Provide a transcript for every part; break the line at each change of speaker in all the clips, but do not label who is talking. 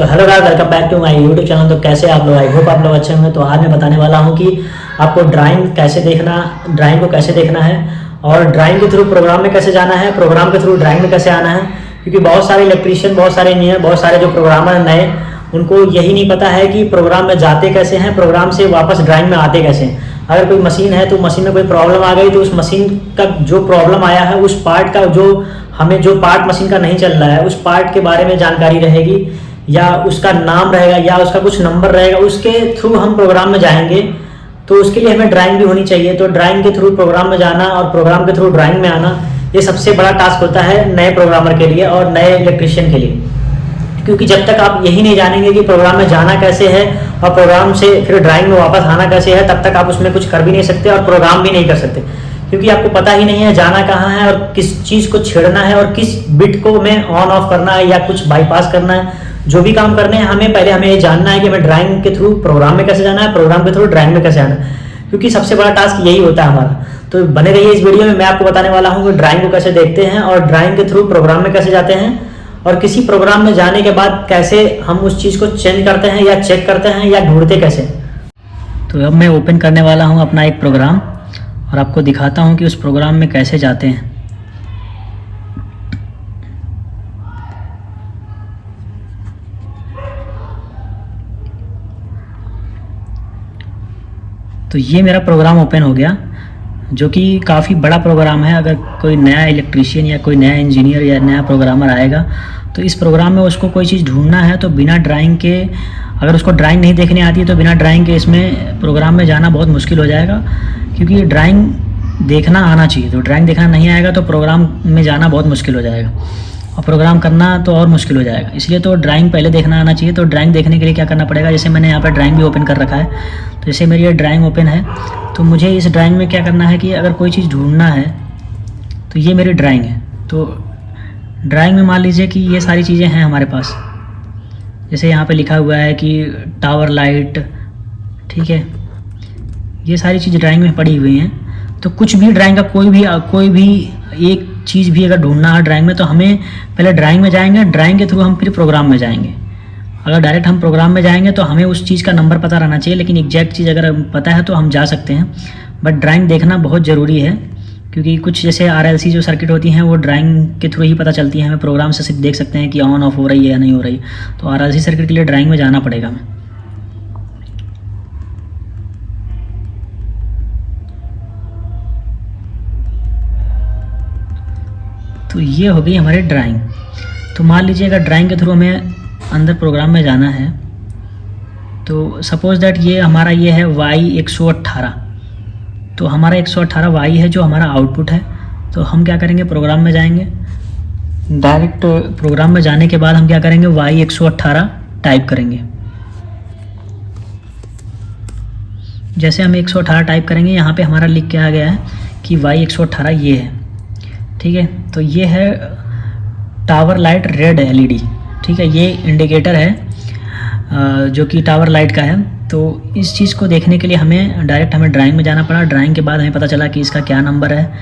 तो hello guys, welcome back to my YouTube channel. तो कैसे आप लोग, आई होप आप लोग अच्छे होंगे। तो आज मैं बताने वाला हूं कि आपको ड्राइंग को कैसे देखना है और ड्राइंग के थ्रू प्रोग्राम में कैसे जाना है, प्रोग्राम के थ्रू ड्राइंग में कैसे आना है। क्योंकि बहुत सारे इलेक्ट्रीशियन, बहुत सारे इंजीनियर, बहुत सारे जो प्रोग्रामर हैं नए, उनको यही नहीं पता है कि प्रोग्राम में जाते कैसे हैं, प्रोग्राम से वापस ड्राइंग में आते कैसे हैं। अगर कोई मशीन है तो मशीन में कोई प्रॉब्लम आ गई तो उस मशीन का जो प्रॉब्लम आया है उस पार्ट का, जो पार्ट मशीन का नहीं चल रहा है उस पार्ट के बारे में जानकारी रहेगी या उसका नाम रहेगा या उसका कुछ नंबर रहेगा, उसके थ्रू हम प्रोग्राम में जाएंगे। तो उसके लिए हमें ड्राइंग भी होनी चाहिए। तो ड्राइंग के थ्रू प्रोग्राम में जाना और प्रोग्राम के थ्रू ड्राइंग में आना, ये सबसे बड़ा टास्क होता है नए प्रोग्रामर के लिए और नए इलेक्ट्रीशियन के लिए। क्योंकि जब तक आप यही नहीं जानेंगे कि प्रोग्राम में जाना कैसे है और प्रोग्राम से फिर ड्राइंग में वापस आना कैसे है, तब तक आप उसमें कुछ कर भी नहीं सकते और प्रोग्राम भी नहीं कर सकते। क्योंकि आपको पता ही नहीं है जाना कहाँ है और किस चीज़ को छेड़ना है और किस बिट को हमें ऑन ऑफ करना है या कुछ बाईपास करना है। जो भी काम करने हैं हमें ये जानना है कि हमें ड्राइंग के थ्रू प्रोग्राम में कैसे जाना है, प्रोग्राम के थ्रू ड्राइंग में कैसे आना है। क्योंकि सबसे बड़ा टास्क यही होता है हमारा। तो बने रहिए इस वीडियो में, मैं आपको बताने वाला हूँ कि ड्राइंग को कैसे देखते हैं और ड्राइंग के थ्रू प्रोग्राम में कैसे जाते हैं और किसी प्रोग्राम में जाने के बाद कैसे हम उस चीज़ को चेंज करते हैं या चेक करते हैं या ढूंढते कैसे। तो अब मैं ओपन करने वाला हूँ अपना एक प्रोग्राम और आपको दिखाता हूँ कि उस प्रोग्राम में कैसे जाते हैं। तो ये मेरा प्रोग्राम ओपन हो गया, जो कि काफ़ी बड़ा प्रोग्राम है। अगर कोई नया इलेक्ट्रीशियन या कोई नया इंजीनियर या नया प्रोग्रामर आएगा तो इस प्रोग्राम में उसको कोई चीज़ ढूंढना है तो बिना ड्राइंग के, अगर उसको ड्राइंग नहीं देखने आती है तो बिना ड्राइंग के इसमें प्रोग्राम में जाना बहुत मुश्किल हो जाएगा। क्योंकि ड्राइंग देखना आना चाहिए, तो ड्राइंग देखना नहीं आएगा तो प्रोग्राम में जाना बहुत मुश्किल हो जाएगा और प्रोग्राम करना तो और मुश्किल हो जाएगा। इसलिए तो ड्राइंग पहले देखना आना चाहिए। तो ड्राइंग देखने के लिए क्या करना पड़ेगा, जैसे मैंने यहाँ पर ड्राइंग भी ओपन कर रखा है, तो जैसे मेरी ये ड्राइंग ओपन है तो मुझे इस ड्राइंग में क्या करना है कि अगर कोई चीज़ ढूंढना है तो ये मेरी ड्राइंग है। तो ड्राइंग में मान लीजिए कि ये सारी चीज़ें हैं हमारे पास। जैसे यहाँ पे लिखा हुआ है कि टावर लाइट, ठीक है, ये सारी चीज़ ड्राइंग में पड़ी हुई हैं। तो कुछ भी ड्राइंग का कोई भी एक चीज़ भी अगर ढूंढना है ड्राइंग में तो हमें पहले ड्राइंग में जाएंगे, ड्राइंग के थ्रू हम फिर प्रोग्राम में जाएंगे। अगर डायरेक्ट हम प्रोग्राम में जाएंगे तो हमें उस चीज़ का नंबर पता रहना चाहिए, लेकिन एग्जैक्ट चीज़ अगर पता है तो हम जा सकते हैं। बट ड्राइंग देखना बहुत ज़रूरी है, क्योंकि कुछ जैसे RLC जो सर्किट होती हैं वो ड्राइंग के थ्रू ही पता चलती हैं। हमें प्रोग्राम से सिर्फ देख सकते हैं कि ऑन ऑफ हो रही है या नहीं हो रही। तो RLC सर्किट के लिए ड्राइंग में जाना पड़ेगा हमें। तो ये हो गई हमारी ड्राइंग। तो मान लीजिए अगर ड्राइंग के थ्रू हमें अंदर प्रोग्राम में जाना है तो सपोज दैट ये हमारा ये है Y118। तो हमारा 118 Y है जो हमारा आउटपुट है। तो हम क्या करेंगे, प्रोग्राम में जाएंगे। डायरेक्ट प्रोग्राम में जाने के बाद हम क्या करेंगे, Y118 टाइप करेंगे। जैसे हम 118 टाइप करेंगे, यहाँ पे हमारा लिख के आ गया है कि Y118 ये है, ठीक है। तो ये है टावर लाइट रेड LED, ठीक है, ये इंडिकेटर है जो कि टावर लाइट का है। तो इस चीज़ को देखने के लिए हमें ड्राइंग में जाना पड़ा। ड्राइंग के बाद हमें पता चला कि इसका क्या नंबर है।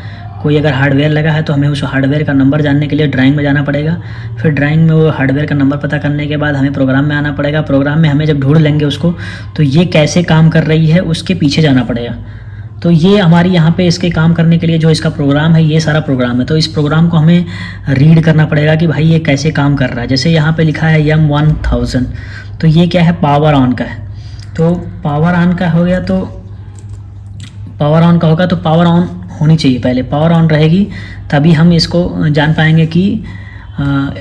कोई अगर हार्डवेयर लगा है तो हमें उस हार्डवेयर का नंबर जानने के लिए ड्राइंग में जाना पड़ेगा। फिर ड्राइंग में वो हार्डवेयर का नंबर पता करने के बाद हमें प्रोग्राम में आना पड़ेगा। प्रोग्राम में हमें जब ढूंढ लेंगे उसको तो ये कैसे काम कर रही है उसके पीछे जाना पड़ेगा। तो ये हमारी यहाँ पे इसके काम करने के लिए जो इसका प्रोग्राम है, ये सारा प्रोग्राम है। तो इस प्रोग्राम को हमें रीड करना पड़ेगा कि भाई ये कैसे काम कर रहा है। जैसे यहाँ पे लिखा है M1000, तो ये क्या है, पावर ऑन का है। तो पावर ऑन का हो गया, तो पावर ऑन का होगा तो पावर ऑन होनी चाहिए। पहले पावर ऑन रहेगी तभी हम इसको जान पाएंगे कि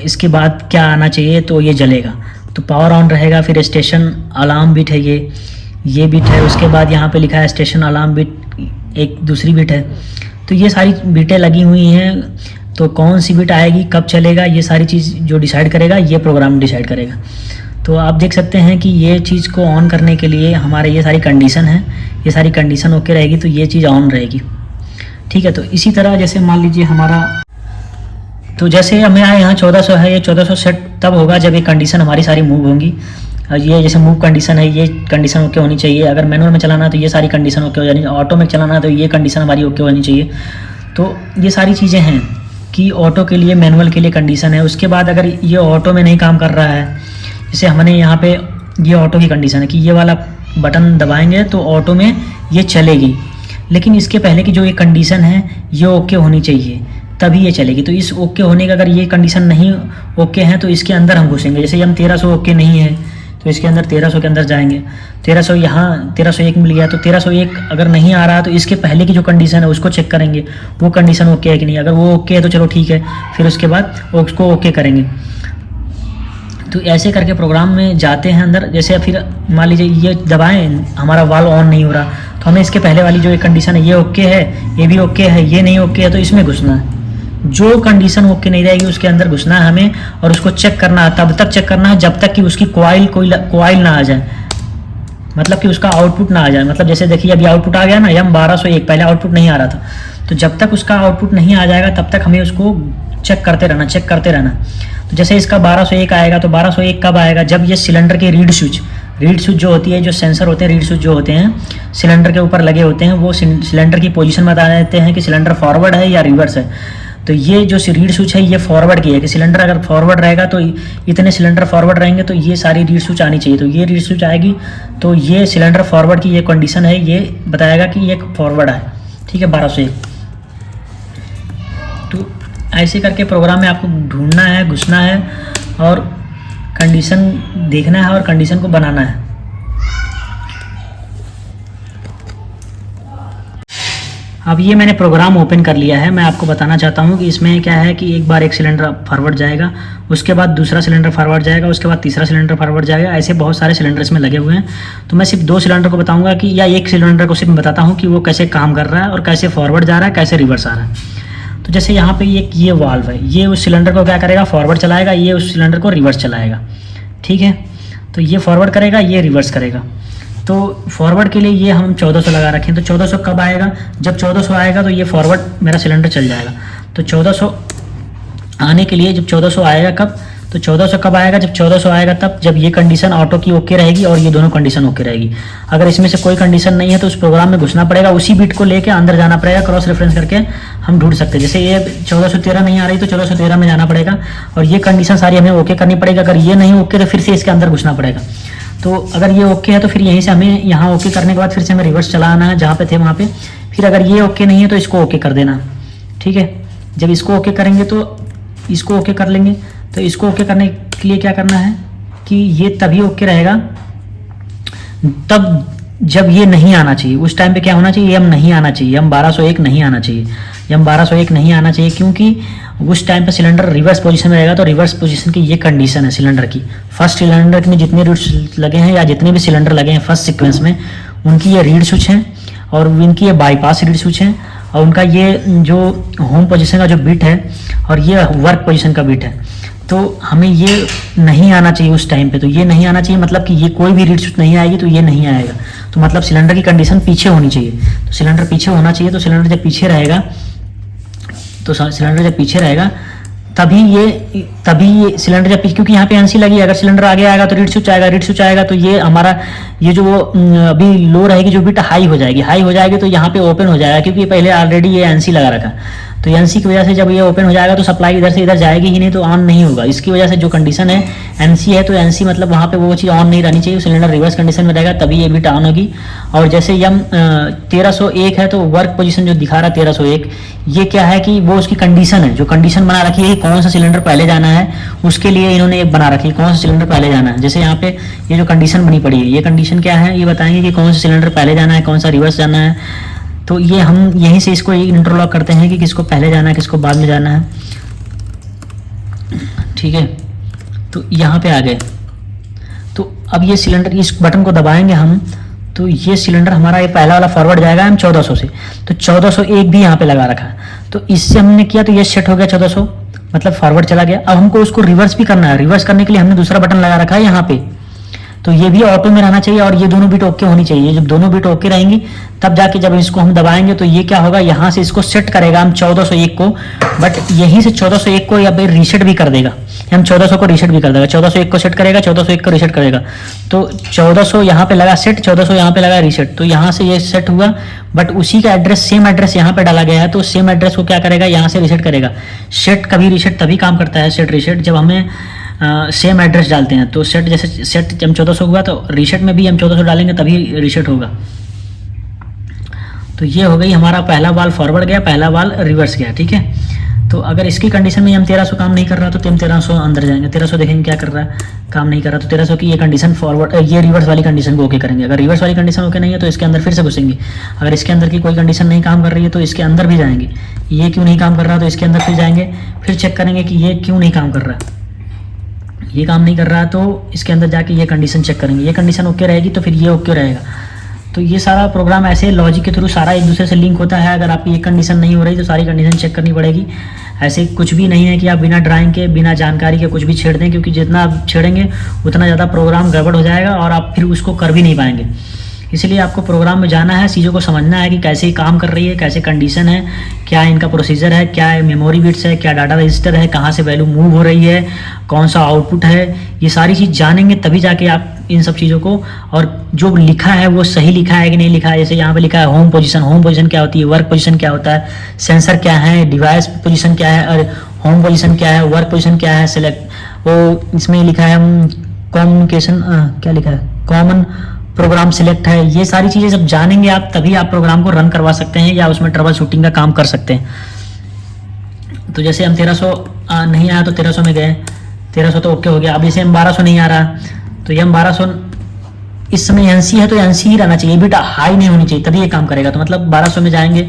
इसके बाद क्या आना चाहिए, तो ये जलेगा। तो पावर ऑन रहेगा। फिर स्टेशन अलार्म बिट है, ये बिट है। उसके बाद यहाँ पे लिखा है स्टेशन अलार्म बिट, एक दूसरी बिट है। तो ये सारी बिटें लगी हुई हैं। तो कौन सी बिट आएगी, कब चलेगा, ये सारी चीज़ जो डिसाइड करेगा ये प्रोग्राम डिसाइड करेगा। तो आप देख सकते हैं कि ये चीज़ को ऑन करने के लिए हमारे ये सारी कंडीशन है, ये सारी कंडीशन ओके रहेगी तो ये चीज़ ऑन रहेगी, ठीक है। तो इसी तरह जैसे मान लीजिए हमारा, तो जैसे हमारे यहाँ 1400 है, ये 1400 सेट तब होगा जब ये कंडीशन हमारी सारी मूव होंगी। ये जैसे मूव कंडीशन है, ये कंडीशन ओके होनी चाहिए। अगर मैनुअल में चलाना है तो ये सारी कंडीशन ओके हो जानी चाहिए। ऑटो में चलाना है तो ये कंडीशन हमारी ओके होनी चाहिए। तो ये सारी चीज़ें हैं कि ऑटो के लिए, मैनुअल के लिए कंडीशन है। उसके बाद अगर ये ऑटो में नहीं काम कर रहा है जैसे हमने यहाँ पे ये ऑटो की कंडीशन है कि ये वाला बटन दबाएंगे तो ऑटो में ये चलेगी, लेकिन इसके पहले की जो ये कंडीशन है ये ओके होनी चाहिए तभी ये चलेगी। तो इस ओके होने का अगर ये कंडीशन नहीं ओके है तो इसके अंदर हम घुसेंगे। जैसे हम 1300 ओके नहीं है तो इसके अंदर 1300 के अंदर जाएंगे। 1300 यहाँ 1301 मिल गया तो 1301 अगर नहीं आ रहा तो इसके पहले की जो कंडीशन है उसको चेक करेंगे, वो कंडीशन ओके है कि नहीं। अगर वो ओके है तो चलो ठीक है, फिर उसके बाद उसको ओके करेंगे। तो ऐसे करके प्रोग्राम में जाते हैं अंदर। जैसे फिर मान लीजिए ये दबाएं, हमारा वाल्व ऑन नहीं हो रहा, तो हमें इसके पहले वाली जो एक कंडीशन है ये ओके है, ये भी ओके है, ये नहीं ओके है, तो इसमें घुसना है। जो कंडीशन ओके नहीं रहेगी उसके अंदर घुसना है हमें, और उसको चेक करना है। तब तक चेक करना है जब तक कि उसकी कॉइल ना आ जाए, मतलब कि उसका आउटपुट ना आ जाए। मतलब जैसे देखिए अभी आउटपुट आ गया ना, यम 1201, पहले आउटपुट नहीं आ रहा था। तो जब तक उसका आउटपुट नहीं आ जाएगा तब तक हमें उसको चेक करते रहना। तो जैसे इसका 1201 आएगा, तो 1201 कब आएगा? जब ये सिलेंडर के रीड स्विच जो होती है, जो सेंसर होते हैं, रीड स्विच जो होते हैं सिलेंडर के ऊपर लगे होते हैं, वो सिलेंडर की पोजीशन बता देते हैं कि सिलेंडर फॉरवर्ड है या रिवर्स है। तो ये जो रीड स्विच है ये फॉरवर्ड की है कि सिलेंडर अगर फॉरवर्ड रहेगा तो इतने सिलेंडर फॉरवर्ड रहेंगे तो ये सारी रीड स्विच आनी चाहिए। तो ये रीड स्विच आएगी तो ये सिलेंडर फॉरवर्ड की ये कंडीशन है, ये बताएगा कि ये फॉरवर्ड है। ठीक है, 1201। तो ऐसे करके प्रोग्राम में आपको ढूंढना है, घुसना है और कंडीशन देखना है और कंडीशन को बनाना है। अब ये मैंने प्रोग्राम ओपन कर लिया है। मैं आपको बताना चाहता हूँ कि इसमें क्या है कि एक बार एक सिलेंडर फॉरवर्ड जाएगा, उसके बाद दूसरा सिलेंडर फॉरवर्ड जाएगा, उसके बाद तीसरा सिलेंडर फॉरवर्ड जाएगा। ऐसे बहुत सारे सिलेंडर इसमें लगे हुए हैं। तो मैं सिर्फ 2 सिलेंडर को बताऊँगा कि, या एक सिलेंडर को सिर्फ बताता हूँ कि वो कैसे काम कर रहा है और कैसे फॉरवर्ड जा रहा है, कैसे रिवर्स आ रहा है। तो जैसे यहाँ पे ये वाल्व है, ये उस सिलेंडर को क्या करेगा? फॉरवर्ड चलाएगा, ये उस सिलेंडर को रिवर्स चलाएगा। ठीक है, तो ये फॉरवर्ड करेगा, ये रिवर्स करेगा। तो फॉरवर्ड के लिए ये हम 1400 लगा रखें। तो 1400 कब आएगा? जब 1400 आएगा तो ये फॉरवर्ड मेरा सिलेंडर चल जाएगा। तो 1400 आने के लिए, जब 1400 आएगा कब? तो 1400 कब आएगा? जब 1400 आएगा तब जब ये कंडीशन ऑटो की ओके रहेगी और ये दोनों कंडीशन ओके रहेगी। अगर इसमें से कोई कंडीशन नहीं है तो उस प्रोग्राम में घुसना पड़ेगा, उसी बिट को लेके अंदर जाना पड़ेगा, क्रॉस रेफरेंस करके हम ढूंढ सकते हैं। जैसे ये 1413 नहीं आ रही तो 1413 में जाना पड़ेगा और ये कंडीशन सारी हमें ओके करनी पड़ेगी। अगर ये नहीं ओके तो फिर से इसके अंदर घुसना पड़ेगा। तो अगर ये ओके है तो फिर यहीं से हमें यहाँ ओके करने के बाद फिर से हमें रिवर्स चलाना है जहाँ पे थे वहाँ पे। फिर अगर ये ओके नहीं है तो इसको ओके कर देना। ठीक है, जब इसको ओके करेंगे तो इसको ओके कर लेंगे। तो इसको ओके करने के लिए क्या करना है कि ये तभी ओके रहेगा तब जब ये नहीं आना चाहिए। उस टाइम पे क्या होना चाहिए? यम नहीं आना चाहिए, यम 1201 नहीं आना चाहिए, यम 1201 नहीं आना चाहिए, क्योंकि उस टाइम पे सिलेंडर रिवर्स पोजीशन में रहेगा। तो रिवर्स पोजीशन की ये कंडीशन है सिलेंडर की। फर्स्ट सिलेंडर में जितने रीड लगे हैं या जितने भी सिलेंडर लगे हैं फर्स्ट सीक्वेंस में, उनकी ये रीड स्विच है और इनकी ये बाईपास रीड स्विच है और उनका ये जो होम पोजीशन का जो बिट है और ये वर्क पोजीशन का बिट है। तो हमें ये नहीं आना चाहिए उस टाइम पे। तो ये नहीं आना चाहिए मतलब कि ये कोई भी रीड स्विच नहीं आएगी तो ये नहीं आएगा। तो मतलब सिलेंडर की कंडीशन पीछे होनी चाहिए। तो सिलेंडर पीछे होना चाहिए। तो सिलेंडर जब पीछे रहेगा तभी ये सिलेंडर जब, क्योंकि यहाँ पे एनसी लगी, अगर सिलेंडर आगे आएगा तो रीड स्विच आएगा तो ये हमारा ये जो वो अभी लो रहेगी जो बिट हाई हो जाएगी तो यहाँ पे ओपन हो जाएगा, क्योंकि पहले ऑलरेडी ये एनसी लगा रखा। तो एनसी की वजह से जब ये ओपन हो जाएगा तो सप्लाई इधर से इधर जाएगी ही नहीं, तो ऑन नहीं होगा। इसकी वजह से जो कंडीशन है एनसी है, तो एनसी मतलब वहाँ पे वो चीज़ ऑन नहीं रहनी चाहिए। सिलेंडर रिवर्स कंडीशन में रहेगा तभी ये बिट ऑन होगी। और जैसे यम 1301 है तो वर्क पोजीशन जो दिखा रहा है 1301, ये क्या है कि वो उसकी कंडीशन है, जो कंडीशन बना रखी है कि कौन सा सिलेंडर पहले जाना है, उसके लिए इन्होंने एक बना रखी है कौन सा सिलेंडर पहले जाना है। जैसे यहाँ पे ये जो कंडीशन बनी पड़ी है, ये कंडीशन क्या है, ये बताएंगे कि कौन सा सिलेंडर पहले जाना है, कौन सा रिवर्स जाना है। तो ये हम यहीं से इसको इंटरलॉक करते हैं कि किसको पहले जाना है, किसको बाद में जाना है। ठीक है, तो यहाँ पे आ गए। तो अब ये सिलेंडर, इस बटन को दबाएंगे हम तो ये सिलेंडर हमारा ये पहला वाला फॉरवर्ड जाएगा हम 1400 से। तो 1401 भी यहाँ पे लगा रखा है। तो इससे हमने किया तो ये सेट हो गया 1400, मतलब फॉरवर्ड चला गया। अब हमको उसको रिवर्स भी करना है। रिवर्स करने के लिए हमने दूसरा बटन लगा रखा है यहाँ पे। तो ये भी ऑटो में रहना चाहिए और ये दोनों बिट ओके होनी चाहिए। जब दोनों बिट ओके रहेंगी तब जाके जब इसको हम दबाएंगे तो ये क्या होगा, यहाँ से इसको सेट करेगा हम 1401 को, बट यहीं से 1401 को या फिर रीसेट भी कर देगा। हम 1400 को रीसेट भी कर देगा, 1401 को सेट करेगा, 1401 को रीसेट करेगा। तो 1400 यहाँ पे लगा सेट, 1400 यहाँ पे लगा रीसेट। तो यहाँ से ये सेट हुआ, बट उसी का एड्रेस, सेम एड्रेस यहाँ पे डाला गया है। तो सेम एड्रेस को क्या करेगा, यहाँ से रीसेट करेगा। सेट कभी रीसेट तभी काम करता है, सेट रीसेट, जब हमें सेम एड्रेस डालते हैं। तो सेट जैसे सेट M1400 हुआ तो रीसेट में भी M1400 डालेंगे तभी रीसेट होगा। तो ये हो गई हमारा पहला वाल फॉरवर्ड गया, पहला वाल रिवर्स गया, ठीक है। तो अगर इसकी कंडीशन में M1300 काम नहीं कर रहा तो M1300 अंदर जाएंगे, 1300 देखेंगे क्या कर रहा है, काम नहीं कर रहा तो 1300 की ये कंडीशन फॉरवर्ड, ये रिवर्स वाली कंडीशन को ओके करेंगे। अगर रिवर्स वाली कंडीशन ओके नहीं है तो इसके अंदर फिर से घुसेंगे। अगर इसके अंदर की कोई कंडीशन नहीं काम कर रही है तो इसके अंदर भी जाएंगे, ये क्यों नहीं काम कर रहा तो इसके अंदर फिर जाएंगे, फिर चेक करेंगे कि ये क्यों नहीं काम कर रहा, ये काम नहीं कर रहा तो इसके अंदर जाके ये कंडीशन चेक करेंगे, ये कंडीशन ओके रहेगी तो फिर ये ओके रहेगा। तो ये सारा प्रोग्राम ऐसे लॉजिक के थ्रू सारा एक दूसरे से लिंक होता है। अगर आपकी एक कंडीशन नहीं हो रही तो सारी कंडीशन चेक करनी पड़ेगी। ऐसे कुछ भी नहीं है कि आप बिना ड्राइंग के, बिना जानकारी के कुछ भी छेड़ दें, क्योंकि जितना आप छेड़ेंगे उतना ज़्यादा प्रोग्राम गड़बड़ हो जाएगा और आप फिर उसको कर भी नहीं पाएंगे। इसलिए आपको प्रोग्राम में जाना है, चीज़ों को समझना है कि कैसे काम कर रही है, कैसे कंडीशन है, क्या इनका प्रोसीजर है, क्या मेमोरी बिट्स है, क्या डाटा रजिस्टर है, कहाँ से वैल्यू मूव हो रही है, कौन सा आउटपुट है, ये सारी चीज़ जानेंगे तभी जाके आप इन सब चीज़ों को, और जो लिखा है वो सही लिखा है कि नहीं लिखा है। जैसे यहाँ पे लिखा है होम पोजीशन, होम पोजीशन क्या होती है, वर्क पोजीशन क्या होता है, सेंसर क्या है, डिवाइस पोजीशन क्या है, और होम पोजीशन क्या है, वर्क पोजीशन क्या है, सेलेक्ट वो इसमें लिखा है कम्युनिकेशन, क्या लिखा है, कॉमन प्रोग्राम सिलेक्ट है। ये सारी चीज़ें जब जानेंगे आप तभी आप प्रोग्राम को रन करवा सकते हैं या उसमें ट्रबल शूटिंग का काम कर सकते हैं। तो जैसे हम 1300 नहीं आया तो 1300 में गए, 1300 तो ओके हो गया। अब जैसे M1200 नहीं आ रहा तो ये M1200 इस समय NC है तो NC ही रहना चाहिए, बिट हाई नहीं होनी चाहिए तभी ये काम करेगा। तो मतलब 1200 में जाएंगे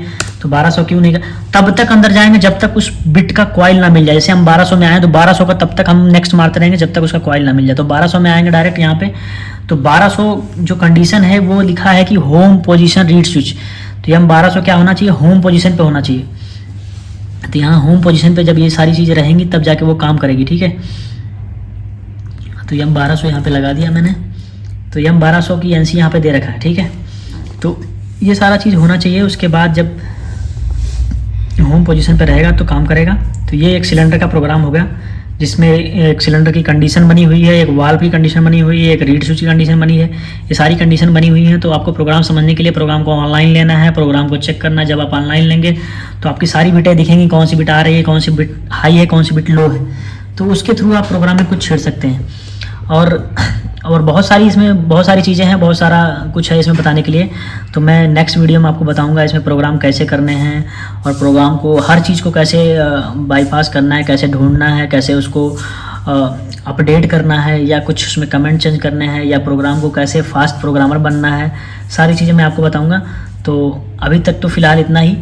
तो 1200 क्यों नहीं, तब तक अंदर जाएंगे जब तक उस बिट का कॉइल ना मिल जाए। जैसे हम 1200 में आए तो 1200 का तब तक हम नेक्स्ट मारते रहेंगे जब तक उसका कॉइल ना मिल जाए। तो 1200 में आएंगे डायरेक्ट यहाँ पे, तो 1200 जो कंडीशन है वो लिखा है कि होम पोजीशन रीड स्विच, तो ये M1200 क्या होना चाहिए, होम पोजीशन पे होना चाहिए। तो यहाँ होम पोजीशन पे जब ये सारी चीज़ें रहेंगी तब जाके वो काम करेगी, ठीक है। तो ये M1200 यहाँ पे लगा दिया मैंने, तो ये M1200 की NC यहाँ पे दे रखा है, ठीक है। तो ये सारा चीज़ होना चाहिए। उसके बाद जब होम पोजीशन पे रहेगा तो काम करेगा। तो ये एक सिलेंडर का प्रोग्राम हो गया जिसमें एक सिलेंडर की कंडीशन बनी हुई है, एक वाल्व की कंडीशन बनी हुई है, एक रीड स्विच की कंडीशन बनी है, ये सारी कंडीशन बनी हुई है। तो आपको प्रोग्राम समझने के लिए प्रोग्राम को ऑनलाइन लेना है, प्रोग्राम को चेक करना है। जब आप ऑनलाइन लेंगे तो आपकी सारी बिटें दिखेंगी, कौन सी बिट आ रही है, कौन सी बिट हाई है, कौन सी बिट लो है। तो उसके थ्रू आप प्रोग्राम में कुछ छेड़ सकते हैं। और बहुत सारी इसमें बहुत सारी चीज़ें हैं, बहुत सारा कुछ है इसमें बताने के लिए। तो मैं नेक्स्ट वीडियो में आपको बताऊंगा इसमें प्रोग्राम कैसे करने हैं और प्रोग्राम को हर चीज़ को कैसे बाईपास करना है, कैसे ढूंढना है, कैसे उसको अपडेट करना है, या कुछ उसमें कमेंट चेंज करने हैं, या प्रोग्राम को कैसे फास्ट प्रोग्रामर बनना है, सारी चीज़ें मैं आपको बताऊँगा। तो अभी तक तो फ़िलहाल इतना ही।